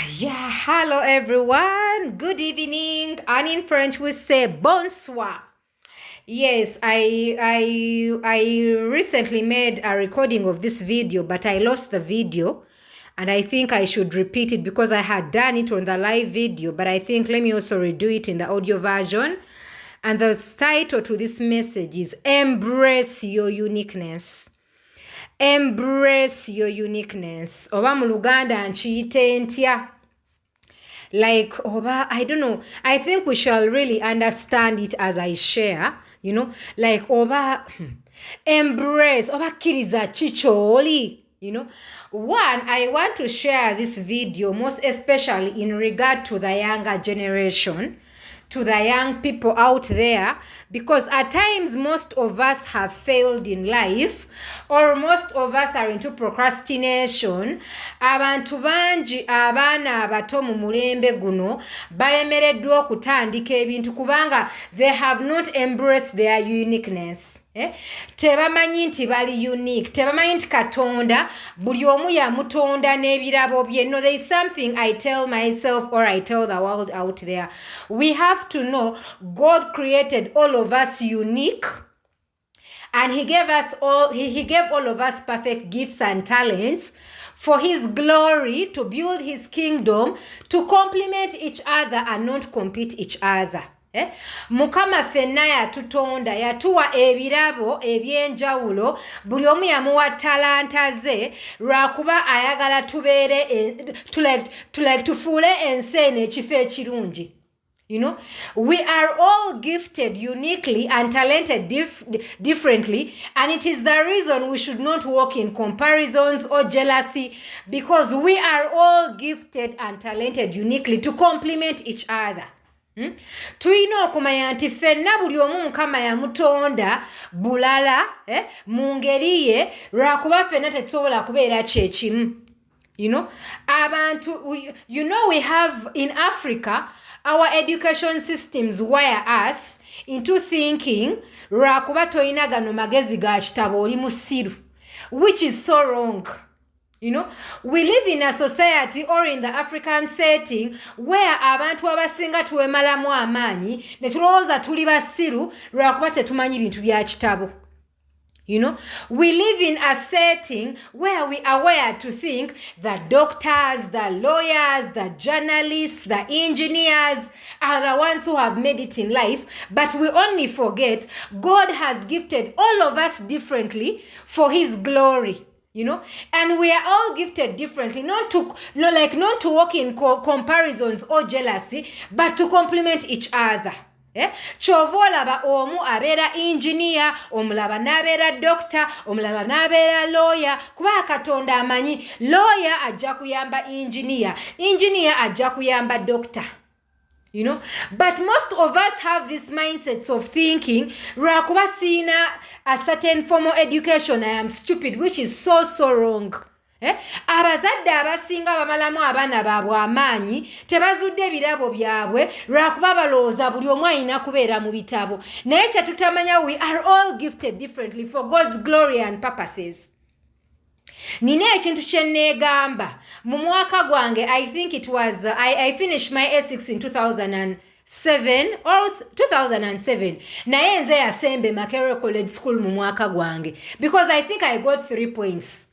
Yeah, hello everyone. Good evening. And in French we say bonsoir. Yes, I recently made a recording of this video, but I lost the video. And I think I should repeat it because I had done it on the live video, but I think let me also redo it in the audio version. And the title to this message is Embrace Your Uniqueness. Embrace your uniqueness. Oba mu Luganda nkiyite ntya? Like, oba, I don't know. I think we shall really understand it as I share, like, oba, embrace, oba kiriza chicholi, One, I want to share this video most especially in regard to the younger generation, to the young people out there, because at times most of us have failed in life, or most of us are into procrastination. Abantu bangi abaana abato mu mulembe guno balemereddwa okutandika ebintu kubanga they have not embraced their uniqueness. Tebamanyi nti bali unique, tebamanyi nti Katonda buli omu yamutonda n'ebirabo bye. No, there is something I tell myself or I tell the world out there. We have to know God created all of us unique, and he gave all of us perfect gifts and talents for his glory, to build his kingdom, to complement each other and not compete each other. Mukama fenna yatutonda, yatuwa ebirabo ebyenjawulo, buli omu yamuwa talanta ze lwakuba ayagala tubeere tufuule enseene ekifo ekirungi. We are all gifted uniquely and talented differently, and it is the reason we should not walk in comparisons or jealousy, because we are all gifted and talented uniquely to complement each other. Tulina okumanya nti ffenna buli omu Mukama yamutonda bulala mu ngeri ye lwakuba ffenna tetusobola kubeera kyekimu. Abantu, we have in Africa, our education systems wire us into thinking lwakuba toyina gano magezi ga kitabo oli musiru, which is so wrong. We live in a society or in the African setting where abantu abasinga tuwemalamu amaanyi ne tulowooza tuli basiru lwakuba tetumanyi bintu bya kitabo. We live in a setting where we are aware to think that doctors, the lawyers, the journalists, the engineers are the ones who have made it in life, but we only forget God has gifted all of us differently for his glory. And we are all gifted differently, not to walk in comparisons or jealousy, but to complement each other. Kyova olaba omu abeera engineer, omulaba n'abeera doctor, omulala n'abeera lawyer, kuba Katonda amanyi lawyer ajja kuyamba engineer ajja kuyamba doctor. But most of us have these mindsets of thinking, lwakuba sina a certain formal education, I am stupid, which is so wrong. Abazadde abasinga bamalamu abaana baabwe amaanyi tebazudde ebirabo byabwe lwakuba balowooza buli omu alina kubeera mu bitabo. Naye kye tutamanya, we are all gifted differently for God's glory and purposes. Nina ekintu kye neegamba mu mwaka gwange, I think it was I finished my A6 in 2007 or 2007. Naye nze yasembe Makerere College School mu mwaka gwange because I think I got 3 points.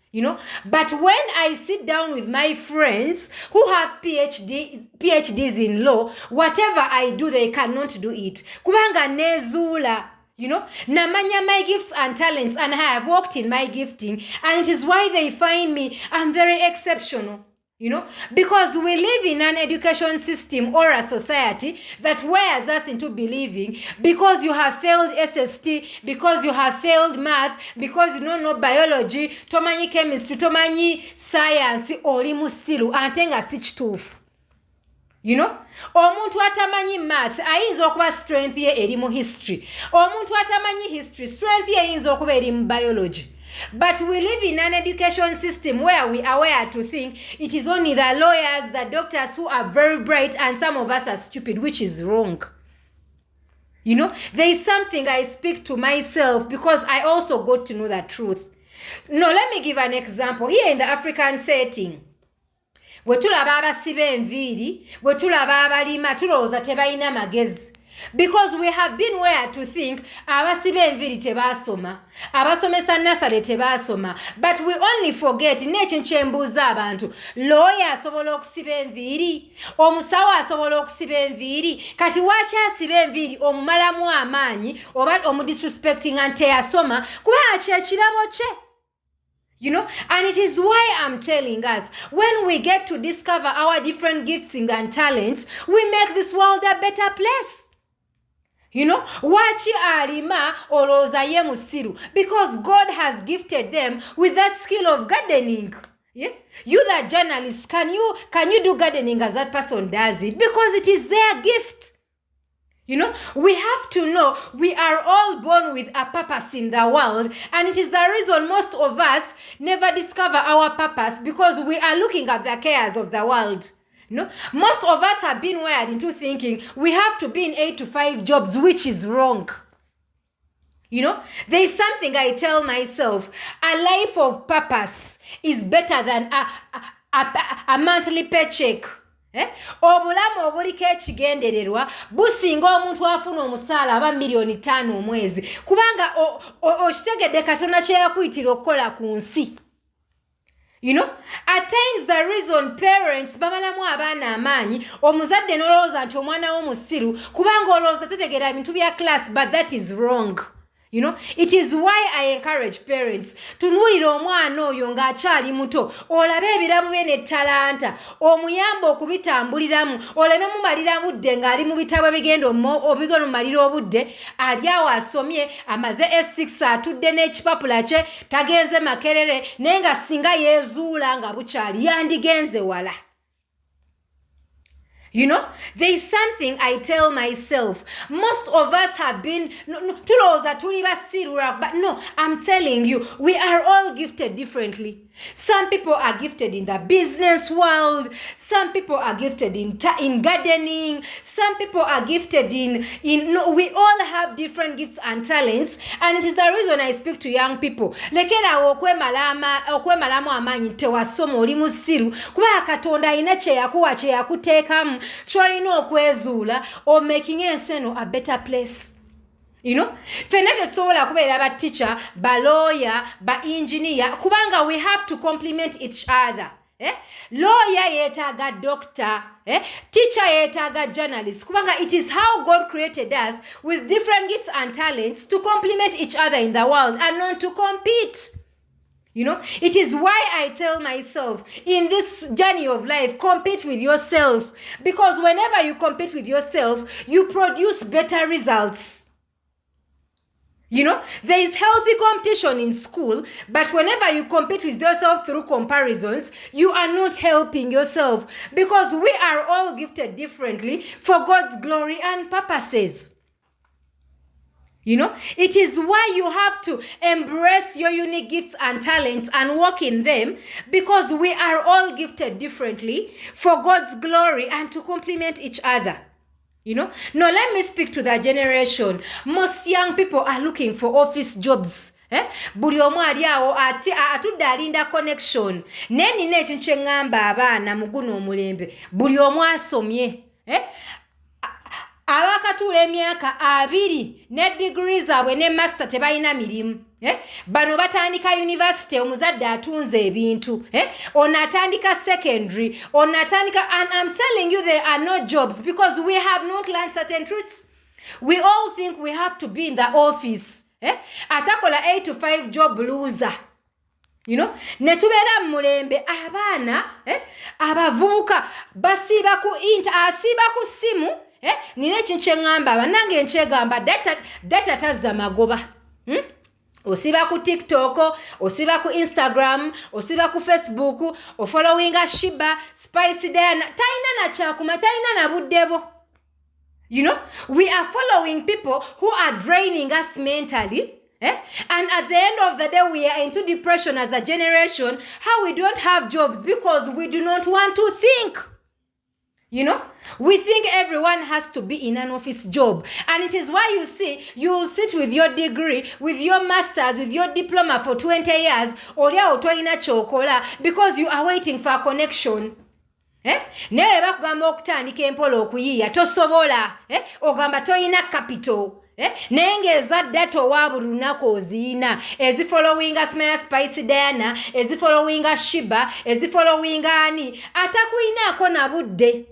But when I sit down with my friends who have PhDs in law, whatever I do, they cannot do it. Kubanga nezula. Namanya my gifts and talents, and I have worked in my gifting, and it is why they find me, I'm very exceptional. Because we live in an education system or a society that wears us into believing because you have failed SST, because you have failed math, because you don't know biology, tomanyi chemistry, tomanyi science, oli musiru, ate nga si kituufu. Omuntu atamanyi math ayinza okuba strength ye eri mu history. Omuntu atamanyi history, strength ye ayinza okuba eri mu biology. But we live in an education system where we are aware to think it is only the lawyers, the doctors who are very bright, and some of us are stupid, which is wrong. There is something I speak to myself because I also got to know the truth. No, let me give an example. Here in the African setting, bwe tulaba abasiba enviiri bwe tulaba abalima tulowooza tebalina magezi because we have been wired to think abasiba enviiri tebaasoma abasomesa nasale tebaasoma but we only forget n'ekintu kyembuuza abantu looya asobola okusiba enviiri omusawo asobola okusiba enviiri kati waaki asiba enviiri omumalamu amaanyi oba omudisrespecting nga teyasoma kubanga kyekirabo kye. You know, and it is why I'm telling us, when we get to discover our different gifts and talents, we make this world a better place. You know, wachi alima oloza ye musiru, because God has gifted them with that skill of gardening. Yeah, you that journalist, can you do gardening as that person does it? Because it is their gift. You know, we have to know we are all born with a purpose in the world, and it is the reason most of us never discover our purpose because we are looking at the cares of the world. No, most of us have been wired into thinking we have to be in 8 to 5 jobs, which is wrong. You know, there is something I tell myself: a life of purpose is better than a monthly paycheck. Obulamu obuliko ekigendererwa businga omuntu afuna omusaala aba milioni 5 omwezi kubanga okitegedde Katonda kye yakuyitira okukola ku nsi. You know, at times the reason parents bamalamu abaana amaanyi omuzadde n'olowooza nti omwana w'omusiru kubanga olowooza tetegera ebintu bya class, but that is wrong. You know, it is why I encourage parents tunuulira omwana oyo ng'akyali muto olabe ebiramu bye n'ettalanta omuyamba okubitambuliramu oleme mumalira budde ng'ali mu bitabo ebigenda obigenda mumalira obudde ali awo asomye amaze S6 atudde n'ekipapula kye tagenze Makerere naye nga singa yeezuula nga bukyali yandigenze wala. You know, there is something I tell myself. Most of us have been, but no, I'm telling you, we are all gifted differently. Some people are gifted in the business world. Some people are gifted in gardening. Some people are gifted we all have different gifts and talents. And it is the reason I speak to young people. Lekera okwemalamu amanyi tewasoma oli musiru. Kuba Katonda ina kye yakuwa kye yakuteekamu ky'olina okwezuula or making enseno a better place. You know, fena tetsobola kubeera ba teacher, ba lawyer, ba engineer kubanga we have to complement each other. Lawyer yetaaga doctor, teacher yetaaga journalist kubanga it is how God created us with different gifts and talents to complement each other in the world and not to compete. You know, it is why I tell myself in this journey of life, compete with yourself, because whenever you compete with yourself, you produce better results. You know, there is healthy competition in school, but whenever you compete with yourself through comparisons, you are not helping yourself because we are all gifted differently for God's glory and purposes. You know, it is why you have to embrace your unique gifts and talents and walk in them because we are all gifted differently for God's glory and to complement each other. You know, now let me speak to that generation. Most young people are looking for office jobs. Buli omu ali awo atudde alinda connection. Neni n'ekintu kye ngamba abaana mu guno omulembe. Buli omu asomye. Abakatuula emyaka 2 ne degrees zaabwe ne master tebalina mirimu. Bano batandika university omuzadde atunze ebintu. Ono atandika secondary. Ono atandika, and I'm telling you there are no jobs because we have not learned certain truths. We all think we have to be in the office. Atakola 8 to 5 job loser. You know, netubeera mulembe abaana abavubuka basiba ku asiba ku simu. Nina ekintu kye ngamba banange nkyegamba data tazza magoba. Osiba ku TikTok, osiba ku Instagram, osiba ku Facebook, ofollowinga Shiba, Spice Diana, taina na chakuma, taina na buddebo. You know, we are following people who are draining us mentally. And at the end of the day, we are into depression as a generation, how we don't have jobs because we do not want to think. You know, we think everyone has to be in an office job. And it is why you see, you will sit with your degree, with your master's, with your diploma for 20 years, or because you are waiting for a connection. naye bakugamba okutandika empola okuyiiya tosobola ogamba toyina capital naye ng'ezadde towa buli lunaku oziina ezifollowinga Smaya Spice Diana ezifollowinga Shiba ezifollowinga ani atakuyinaako na budde.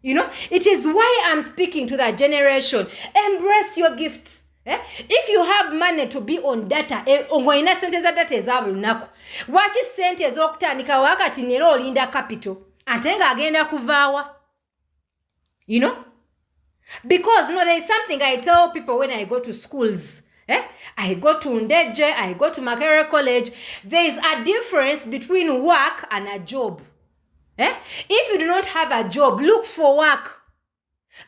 You know, it is why I'm speaking to that generation. Embrace your gift. If you have money to be on data, ngoina sente za data ezabulu lunaku. Wachi sente ez'okutandika wakati nero olinda capital. Ate nga agenda kuvaawa. You know? Because there is something I tell people when I go to schools. I go to Ndeje, I go to Makerere College. There is a difference between work and a job. If you do not have a job, look for work.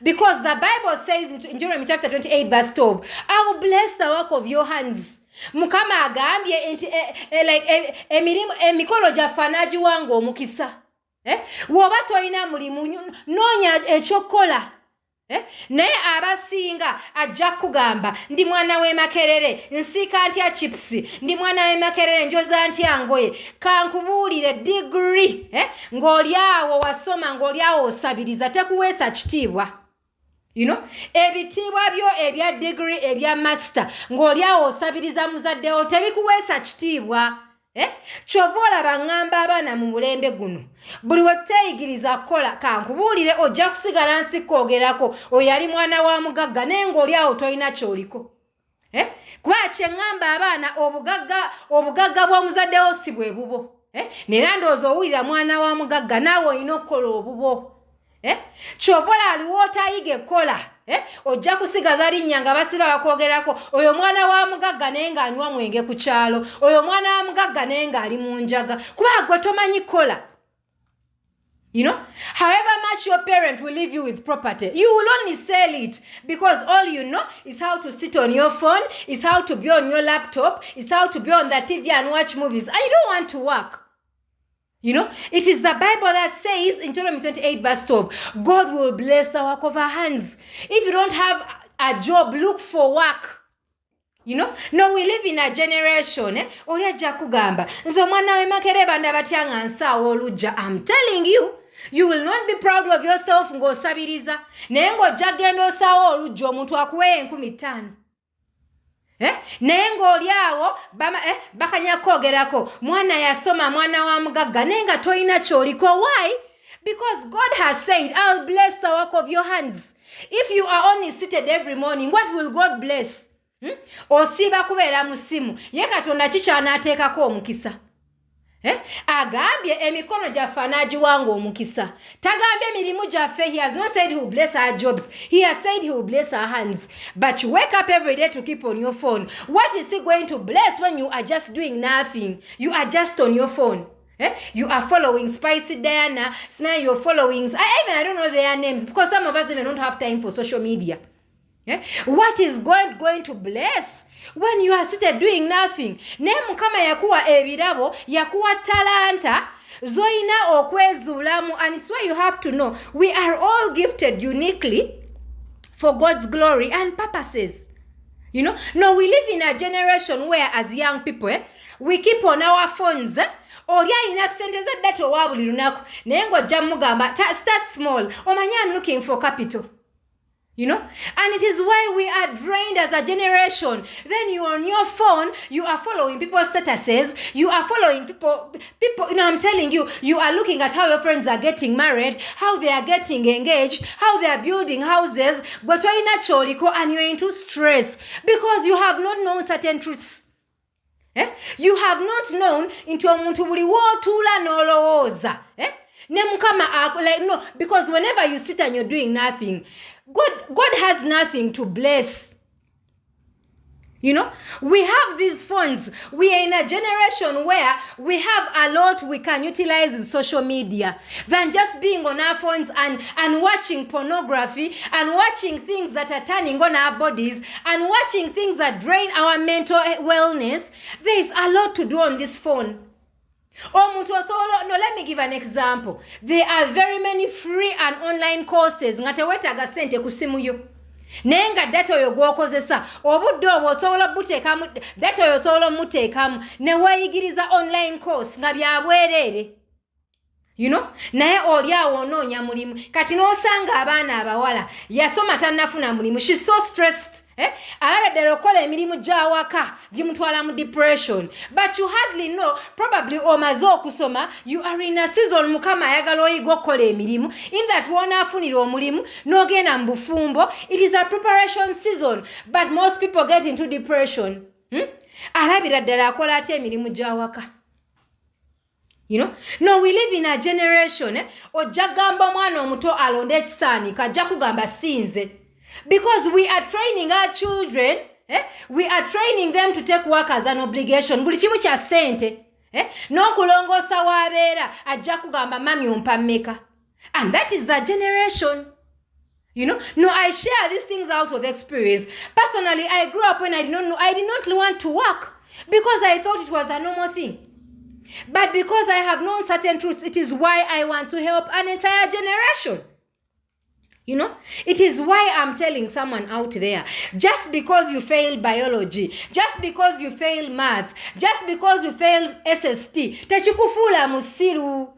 Because the Bible says in Jeremiah chapter 28 verse 12, I will bless the work of your hands. Mukama agambye like emikolo gyafanaji wange omukisa. Woba toyina mulimu noonya ekyokola. Naye abasinga ajja kugamba ndi mwana we Makerere nsiika ntya chips ndi mwana we Makerere njoza ntya ngoye kankubuulire degree ng'oli awo wasoma ng'oli awo osabiriza tekuweesa kitiibwa. You know, ebitiibwa byo ebya degree ebya master ng'oli awo osabiriza muzaddewo tebikuweesa kitiibwa. Kyova olaba ngamba abaana mu mulembe guno buli we teeyigiriza kukola kankubuulire ojja kusigala nsi kwogerako oyali mwana wa mugagga naye ng'oli awo tolina ky'oliko. Kuba kyeŋŋamba abaana obugagga bw'omuzaddewo si bwe bubo. Neera ndowooza owulira mwana wa mugagga naawe olina okukola obubo. Kyova aliwo otayiga ekkola ojja kusigaza linnya nga basiba bakwogerako oyo mwana wa mugagga naye ng'anywa mwenge ku kyalo oyo mwana wa mugagga naye ng'ali mu njaga kuba gwe tomanyi kola. You know, however much your parent will leave you with property, you will only sell it because all you know is how to sit on your phone, is how to be on your laptop, is how to be on the TV and watch movies. And you don't want to work. You know, it is the Bible that says in Deuteronomy 28 verse 12, God will bless the work of our hands. If you don't have a job, look for work. You know, no, we live in a generation, oli ajja kugamba, nze mwana we Makerere banda batyanga nsaawo olujja. I'm telling you, you will not be proud of yourself ng'osabiriza. Naye ng'ojja genda osaawo olujja omuntu akuwe 15,000. Naye ng'oli awo bakanya kwogerako mwana yasoma mwana wa mugagga naye nga toyina ky'oliko. Why? Because God has said, I'll bless the work of your hands. If you are only seated every morning, what will God bless? Osiiba kubeera mu ssimu ye Katonda kikyanateekako omukisa. Agambye emikono gyaffe anaagiwanga omukisa. Tagambye emirimu gyaffe. He has not said he will bless our jobs. He has said he will bless our hands. But you wake up every day to keep on your phone. What is he going to bless when you are just doing nothing? You are just on your phone. You are following Spicy Diana. Now you're following. I don't know their names because some of us even don't have time for social media. What is God going to bless when you are seated doing nothing? Ne Mukama yakuwa ebirabo, yakuwa talanta, zoina okwezuulamu. And it's why you have to know we are all gifted uniquely for God's glory and purposes. You know, no, we live in a generation where as young people, we keep on our phones. Olya ina sente za data wa buli lunaku. Naye ng'ojja mugamba start small. Omanya I'm looking for capital. You know, and it is why we are drained as a generation. Then you are on your phone, you are following people's statuses, you are following people, you know, I'm telling you, you are looking at how your friends are getting married, how they are getting engaged, how they are building houses, but you're naturally and you're into stress because you have not known certain truths. You have not known into omuntu buli w'otuula n'olowooza. Ne Mukama like no, because whenever you sit and you're doing nothing, God has nothing to bless. You know, we have these phones. We are in a generation where we have a lot we can utilize with social media than just being on our phones and watching pornography and watching things that are turning on our bodies and watching things that drain our mental wellness. There is a lot to do on this phone. No, let me give an example. There are very many free and online courses nga tewetaaga sente ku simu yo. Naye nga data oyo gw'okozesa obudde obwo osobola buteekamu data oyo osobola muteekamu ne weeyigiriza online course nga bya bwereere. naye oli awo onoonya mulimu kati n'osanga abaana abawala yasoma tannafuna mulimu she's so stressed alaba ddala okukola emirimu gy'awaka gimutwala mu depression but you hardly know probably omaze okusoma you are in a season mukama ayagala oyiga okukola emirimu in that wonaafunira omulimu n'ogenda mu bufumbo it is a preparation season but most people get into depression alabira ddala akola atya emirimu gy'awaka no we live in a generation ojja gamba mwana omuto alonde ekisaani kajja kugamba sinze because we are training our children we are training them to take work as an obligation buli kimu kya ssente n'okulongoosa w'abeera ajja kugamba mami ompa mmeka and that is the generation no I share these things out of experience personally I grew up when I did not want to work because I thought it was a normal thing. But because I have known certain truths, it is why I want to help an entire generation. It is why I'm telling someone out there, just because you failed biology, just because you failed math, just because you failed SST, techikufuula musiru.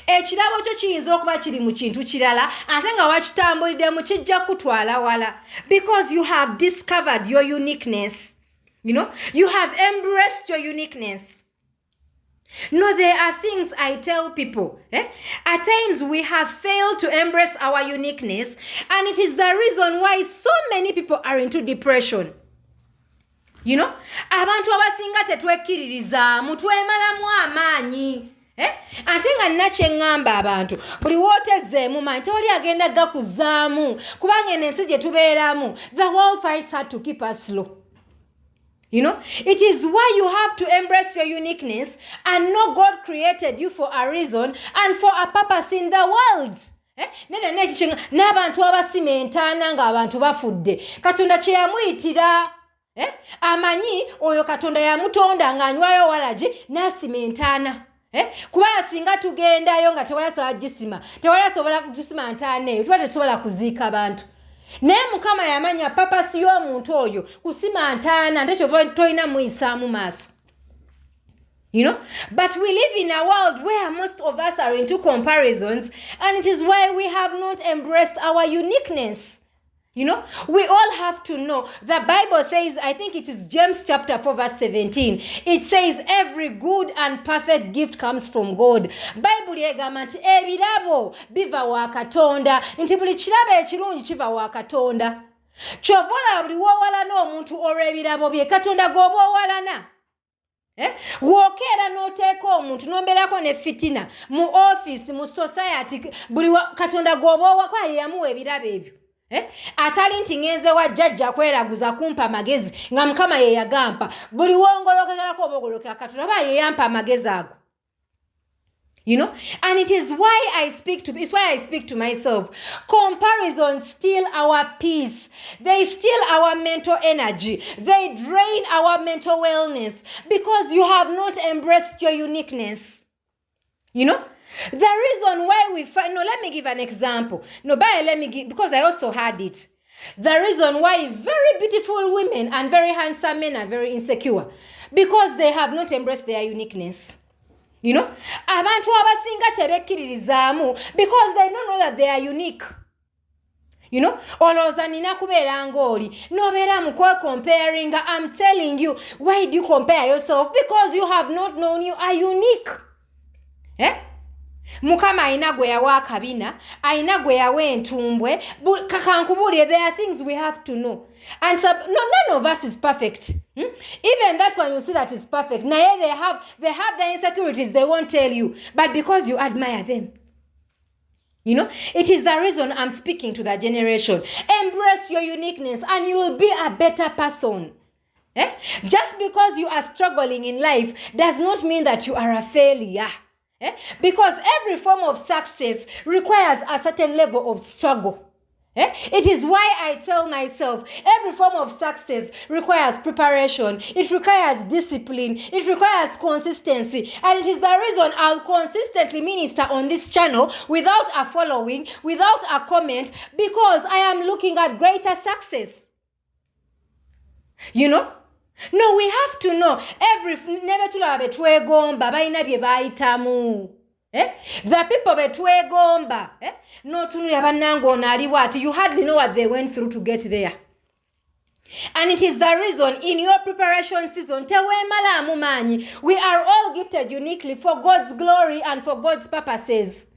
Ekirabo kyo kiyinza okuba kiri mu kintu kirala ate nga wakitambuliddemu kijja kutwala wala because you have discovered your uniqueness. You have embraced your uniqueness. No, there are things I tell people. At times we have failed to embrace our uniqueness, and it is the reason why so many people are into depression. Abantu abasinga tetwekkiririzaamu twemalamu amaanyi. Ate nga nina kye ŋŋamba abantu buli wootezeemu manyi tewali agenda gakuzaamu kubanga ensi gye tubeeramu the world fights hard to keep us low. It is why you have to embrace your uniqueness and know God created you for a reason and for a purpose in the world. N'abantu abasima entaana ng'abantu bafudde Katonda kye yamuyitira amanyi oyo Katonda yamutonda ng'anywayo waragi n'asima entaana kuba singa tugendayo nga tewalasobola gisima tewalasobola kusima ntaana eyo tuba tetusobola kuziika abantu naye mukama yamanya papasi y'omuntu oyo kusima ntaana nte kyova tolina muyisaamu maaso but we live in a world where most of us are into comparisons and it is why we have not embraced our uniqueness. We all have to know. The Bible says, I think it is James chapter 4 verse 17. It says, every good and perfect gift comes from God. Bible yegamba nti ebirabo biva wa Katonda. Nti buli kirabo ekirungi kiva wa Katonda. Kyovola buli wowalana omuntu olw'ebirabo bye Katonda gw'oba owalana. Wokeera n'oteeka omuntu n'ombeerako ne fitina mu office mu society buli Katonda gw'oba owaka yamuwa ebirabo ebyo. Atali nti ngenze wa jjajja kweraguza kumpa amagezi nga mukama ye yagampa buli wongolokerako obogolokera Katonda ba ye yampa amagezi ago. And it is why I speak to myself. Comparisons steal our peace. They steal our mental energy. They drain our mental wellness because you have not embraced your uniqueness. The reason why we find, let me give an example. Because I also had it. The reason why very beautiful women and very handsome men are very insecure because they have not embraced their uniqueness. Abantu abasinga tebekkiririzaamu because they don't know that they are unique. Olowooza nina kubeera ng'oli n'obeera mu comparing. I'm telling you, why do you compare yourself? Because you have not known you are unique. Mukama ayina gwe yawa akabina ayina gwe yawa entumbwe kakankubuulire there are things we have to know and none of us is perfect. Even that one you see that is perfect naye they have their insecurities they won't tell you but because you admire them. It is the reason I'm speaking to that generation. Embrace your uniqueness and you will be a better person. Just because you are struggling in life does not mean that you are a failure. Because every form of success requires a certain level of struggle. It is why I tell myself every form of success requires preparation, it requires discipline, it requires consistency, and it is the reason I'll consistently minister on this channel without a following, without a comment, because I am looking at greater success. No, we have to know every never tulaba betwegomba balina bye bayitamu. The people betwegomba n'otunulira bannange ono aliwo ati you hardly know what they went through to get there. And it is the reason in your preparation season, teweemalamu maanyi, we are all gifted uniquely for God's glory and for God's purposes.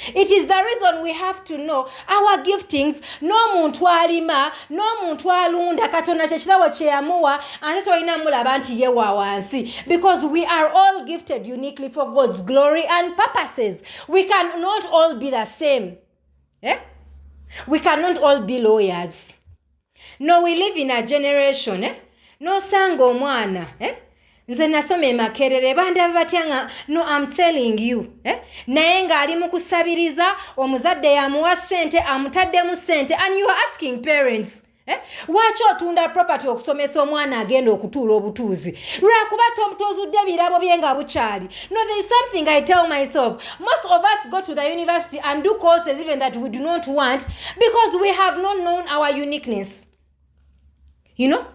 It is the reason we have to know our giftings. No muntu alima, no muntu alunda katonda kyekirawo kyeyamuwa ate tolina mulaba nti ye wa wansi, because we are all gifted uniquely for God's glory and purposes. We cannot all be the same. We cannot all be lawyers. No, we live in a generation, no sanga omwana, nze nasoma Makerere banda batyanga. No, I'm telling you, naye nga ali mu kusabiriza omuzadde yamuwa ssente amutaddemu ssente, and you are asking parents, lwaki otunda property okusomesa omwana agenda okutuula obutuuzi? Lwakuba tomutozudde ebirabo bye nga bukyali. No, there is something I tell myself. Most of us go to the university and do courses even that we do not want because we have not known our uniqueness. You know,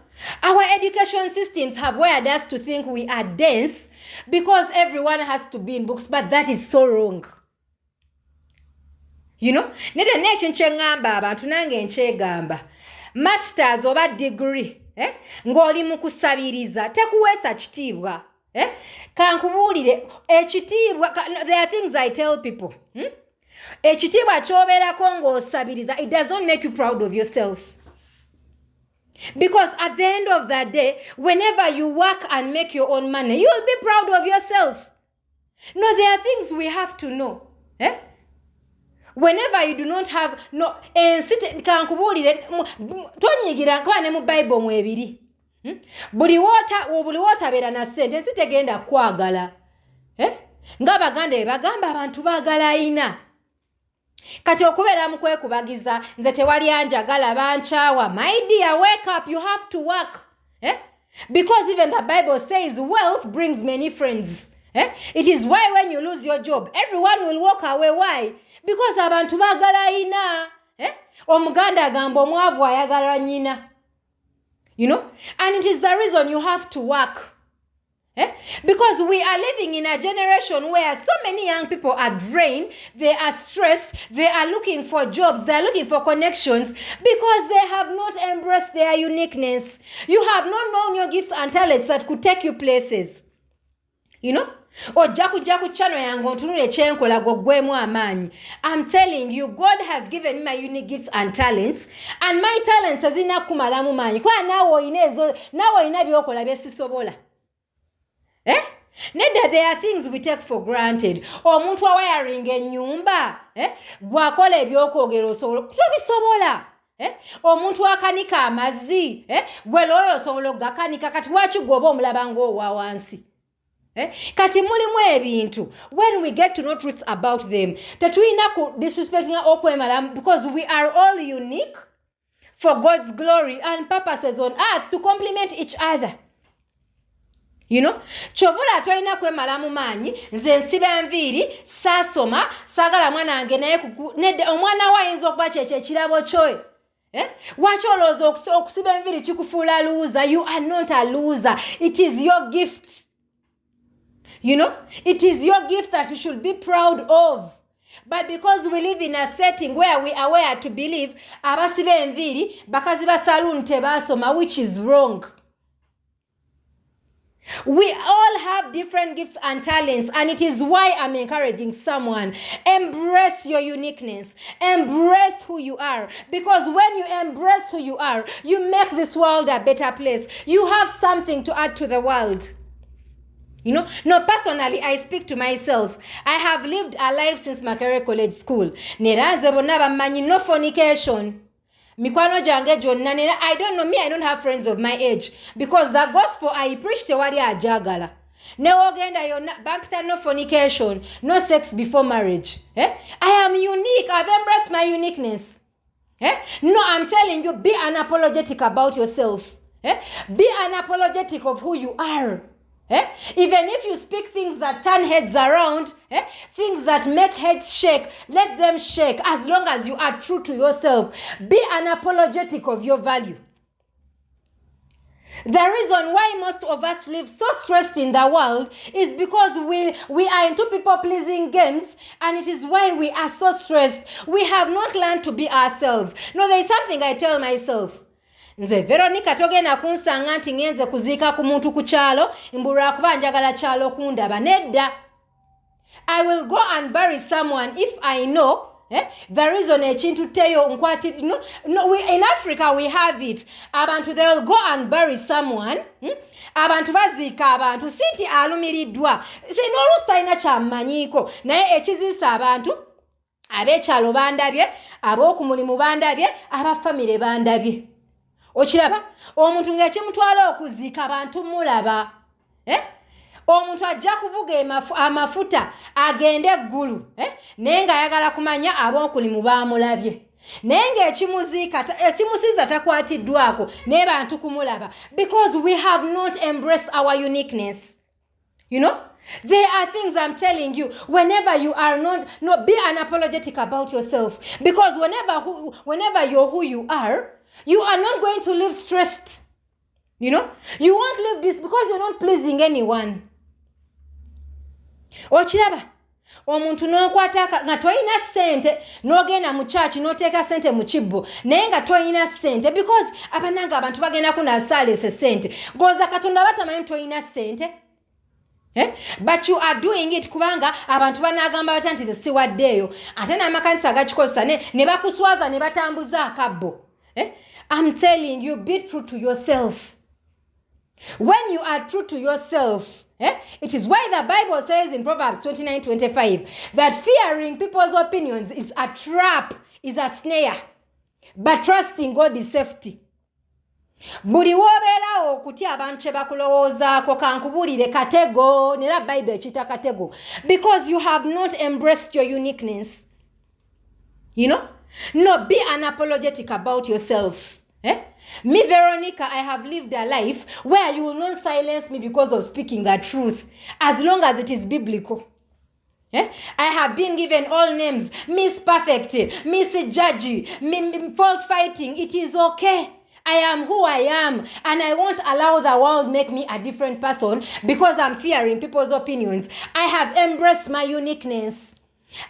our education systems have wired us to think we are dense because everyone has to be in books, but that is so wrong. You know, neda nekyo nkyengamba abantu nange nkyegamba. Masters oba degree, ng'oli mu kusabiriza tekuweesa kitiibwa. Kankubuulire ekitiibwa, there are things I tell people. Ekitiibwa ky'obeerako ng'osabiriza, it does not make you proud of yourself. Because at the end of the day, whenever you work and make your own money, you'll be proud of yourself. No, there are things we have to know. Whenever you do not have no kankubulire tonyigira kwa ne mu Bible mwebiri. Buli wota bera na sente sitegenda kwagala. Nga baganda bagamba abantu bagala ina. Kati okubeera mu kwekubagiza nze tewali anjagala bankyawa. My dear, wake up, you have to work. Because even the Bible says wealth brings many friends. It is why when you lose your job, everyone will walk away. Why? Because abantu bagala ina. Omuganda agamba omwavu ayagala nyina. You know? And it is the reason you have to work. Because we are living in a generation where so many young people are drained, they are stressed, they are looking for jobs, they are looking for connections because they have not embraced their uniqueness. You have not known your gifts and talents that could take you places. You know? Jaku chano yango tunule chenkola gogwemu amanyi. I'm telling you, God has given me my unique gifts and talents, and my talents azina kumalamu manyi. Kwa nawo ina byokola byesisobola. Neda, there are things we take for granted. Omuntu awayaring ennyumba, gwakola ebyokwogera osobola kubisobola. Omuntu akanika amazzi, gwe loyo osobola gakanika kati lwaki gwoba omulaba ng'owa wansi. Kati mulimu ebintu, when we get to know truths about them, tetulina ku disrespecting okwemala, because we are all unique for God's glory and purposes on earth to complement each other. You know, chobola twalina kwemala mu maanyi, nze nsiba enviiri, saasoma, saagala mwana wange naye nedda omwana we ayinza okuba kyekyo ekirabo kyo. Lwaki olowooza okusiba enviiri kikufuula loser? You are not a loser. It is your gift. You know, it is your gift that you should be proud of. But because we live in a setting where we are aware to believe, abasiba enviiri, bakazi ba saloon tebasoma, which is wrong. We all have different gifts and talents, and it is why I'm encouraging someone, embrace your uniqueness, embrace who you are, because when you embrace who you are, you make this world a better place. You have something to add to the world. You know, no, personally, I speak to myself. I have lived a life since Makerere College School. Neranze bonaba manyi no fornication. Mikwano jange jonna nera, I don't know, me, I don't have friends of my age. Because the gospel I preach tewali ajagala. Ne ogenda yonna, bampita no fornication, no sex before marriage. I am unique. I've embraced my uniqueness. No, I'm telling you, be unapologetic about yourself. Be unapologetic of who you are. Even if you speak things that turn heads around, things that make heads shake, let them shake as long as you are true to yourself. Be unapologetic of your value. The reason why most of us live so stressed in the world is because we are into people-pleasing games, and it is why we are so stressed. We have not learned to be ourselves. No, there is something I tell myself. Nze Veronica togenda kunsanga nti ngenze kuziika ku muntu ku kyalo mbulwa kuba njagala kyalo kundaba nedda. I will go and bury someone if I know the reason ekintu teyo nkwati in Africa we have it. Abantu they will go and bury someone. Abantu baziika abantu sinti alumiriddwa. Sinolusi talina kyammanyiiko naye ekizisa abantu ab'ekyalo bandabye, ab'okumulimu bandabye, abafamire bandabye. Okiraba omuntu ng'ekimutwala okuziika abantu mulaba. Omuntu ajja kuvuga amafuta agende eggulu naye ng'ayagala kumanya ab'okulimu baamulabye. Naye ng'ekimuziika esimusiza takwatiddwako naye bantu kumulaba, because we have not embraced our uniqueness. You know, there are things I'm telling you, whenever you are not be unapologetic about yourself, because whenever you're who you are not going to live stressed. You know, you won't live this because you're not pleasing anyone. Okiraba omuntu n'okwata nga toyina ssente n'ogenda mu church n'oteeka ssente mu kibbo naye nga toyina ssente, because abananga abantu bagenda kunasaalese ssente ngoza Katonda batamanyi toyina ssente. But you are doing it kubanga abantu banagamba batya nti siwaddeeyo ate n'amakanisa agakikozesa ne bakuswaza ne batambuza akabbo. I'm telling you, be true to yourself. When you are true to yourself, it is why the Bible says in Proverbs 29:25 that fearing people's opinions is a trap, is a snare, but trusting God is safety. Buli wobeerawo okutya abantu kye bakulowoozaako kankubulire katego, nera Bible ekita katego, because you have not embraced your uniqueness. You know? No, be unapologetic about yourself. Me, Veronica, I have lived a life where you will not silence me because of speaking the truth, as long as it is biblical. I have been given all names: Miss Perfect, Miss Judgy, fault fighting. It is okay. I am who I am, and I won't allow the world make me a different person because I'm fearing people's opinions. I have embraced my uniqueness.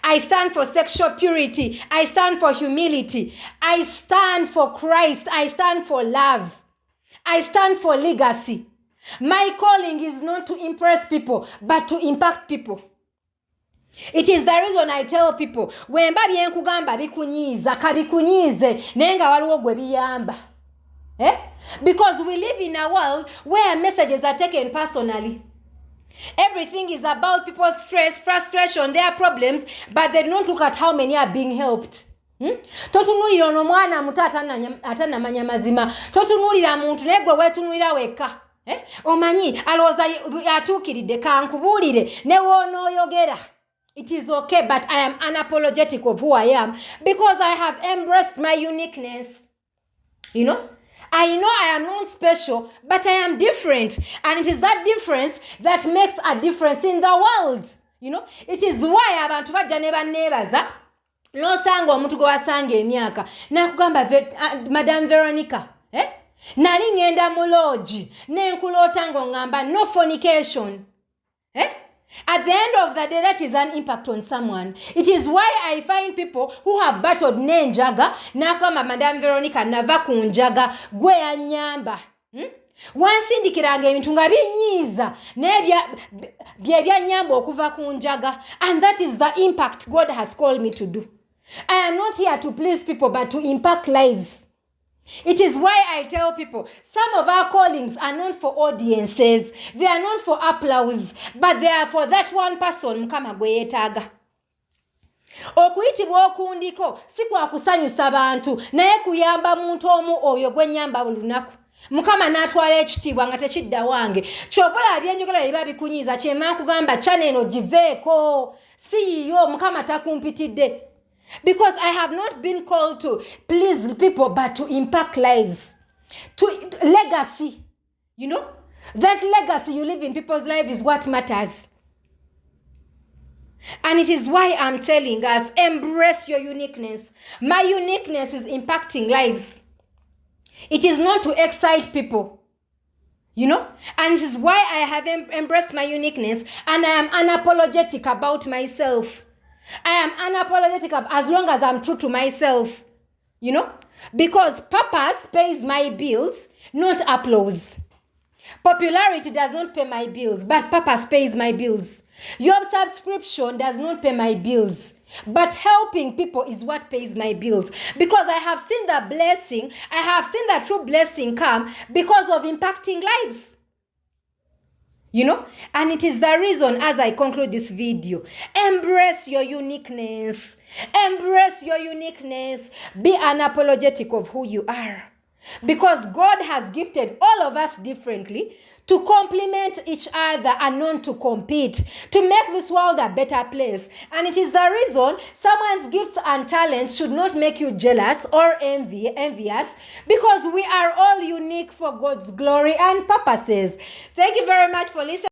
I stand for sexual purity. I stand for humility. I stand for Christ. I stand for love. I stand for legacy. My calling is not to impress people, but to impact people. It is the reason I tell people, wemba byenkugamba bikunyiiza kabikunyiize naye nga waliwo gwe biyamba. Because we live in a world where messages are taken personally. Everything is about people's stress, frustration, their problems, but they don't look at how many are being helped. Totunulira ono mwana muto atanamanya mazima. Totunulira muntu naye gwe weetunulira wekka. Omanyi alowooza atuukiridde kankubulire ne woonooyogera. It is okay, but I am unapologetic of who I am because I have embraced my uniqueness. You know? I know I am not special, but I am different. And it is that difference that makes a difference in the world. You know, it is why abantu bajja ne banneebaza n'osanga omuntu gwe wasanga emyaka n'akugamba Madam Veronica, nali ngenda mu lodge n'enkuloota ng'ongamba no fornication. At the end of the day, that is an impact on someone. It is why I find people who have battled n'enjaga n'akugamba Madam Veronica nava ku njaga gwe yanyamba. Wansindikiranga ebintu nga binyiiza naye bye byanyamba okuva ku njaga, and that is the impact God has called me to do. I am not here to please people but to impact lives. It is why I tell people some of our callings are not for audiences, they are not for applause, but they are for that one person Mukama gwe yeetaaga. Okuyitibwa okundiko si kwa kusanyusa bantu naye kuyamba muntu omu oyo gwe nnyamba buli lunaku. Mukama n'atwala ekitiibwa nga tekidda wange. Ky'okola byenjogera biba bikunyiiza kyema nkugamba channel giveeko. CEO Mukama takumpitidde. Because I have not been called to please people but to impact lives. To legacy. You know? That legacy you live in people's lives is what matters. And it is why I'm telling us, embrace your uniqueness. My uniqueness is impacting lives. It is not to excite people. You know? And this is why I have embraced my uniqueness, and I am unapologetic about myself. I am unapologetic as long as I'm true to myself. You know? Because purpose pays my bills, not applause. Popularity does not pay my bills, but purpose pays my bills. Your subscription does not pay my bills, but helping people is what pays my bills. Because I have seen the blessing, I have seen the true blessing come because of impacting lives. You know? And it is the reason, as I conclude this video, embrace your uniqueness. Embrace your uniqueness. Be unapologetic of who you are. Because God has gifted all of us differently to complement each other and not to compete, to make this world a better place. And it is the reason someone's gifts and talents should not make you jealous or envious, because we are all unique for God's glory and purposes. Thank you very much for listening.